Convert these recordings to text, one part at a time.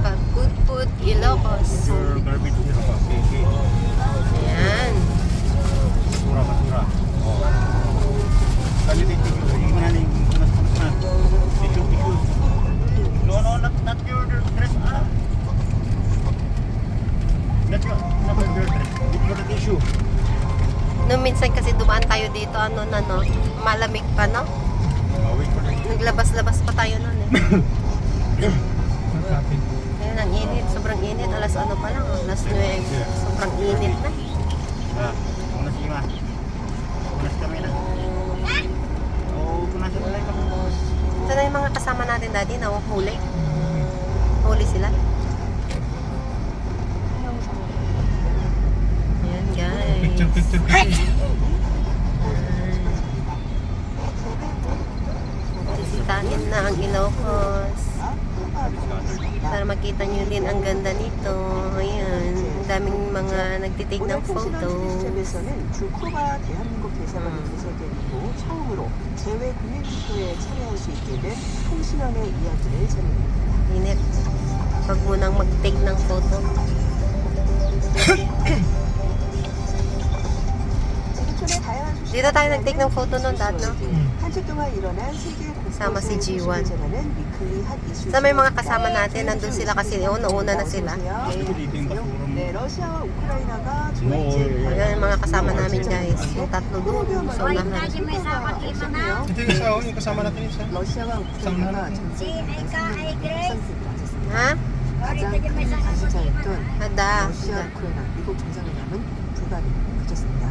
Pagpudpud, Ilocos. Garbage dito pa. Ayan. Basura. Kali din tingin ko yung naning mas issue. No, not your dress ah. Not your dress. It's not issue. Nung minsan kasi dumaan tayo dito, malamig pa, no? Wait for it. Naglabas-labas pa tayo nun eh. Ayan, ang init. Sobrang init. Alas ano pa lang. Alas 9. Sobrang init na. Unas lima. Unas kami na. Unas ulit kami. Ito na yung mga kasama natin, Daddy, na huli. Huli sila. Ayan, guys. Sisitahin na ang Ilocos. Para makita nyo din ang ganda nito. Ayan. Ang daming mga nagtitig ng photos. 시점에서는 주코가 대한민국 대사관이 개설된 이후 처음으로 제외 국민투표에 참여할 수 있게 된 통신원의 이야기를 전해드립니다. Init. Huwag mo nang mag-take ng photo. 지구촌의 다양한 소식을 Dito tayo nag-take ng photo nun, Dad, no? 한 주 동안 일어난 세계 Kasama si G1. 곳곳의 Sa may mga kasama natin, nandun sila kasi nauna na sila. 네, 러시아와 우크라이나가 Ayan yung mga kasama namin, guys. Yung tatlo doon sa unahan. Ito Ito yung kasama natin isa. 러시아와 우크라이나가 Ha? 가장 큰 가시자였던 Hada. 러시아, 우크라이나, 미국 정상회담은 불가능해졌습니다.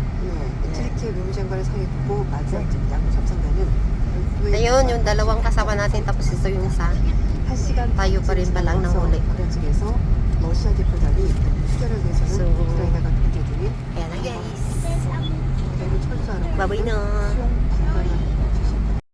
트리키의 외무장관을 상에 두고 마지막 직장 협상단은 Ayun, yung dalawang kasama natin, tapos ito yung isa. 8시간 tayo pa rin palang nahuli. 우크라이나 측에서 러시아 대표단이 해결을 위해서는 So, 우크라이나가 통제 중인 Ayan na, guys. 대를 철수하는 Bye-bye na.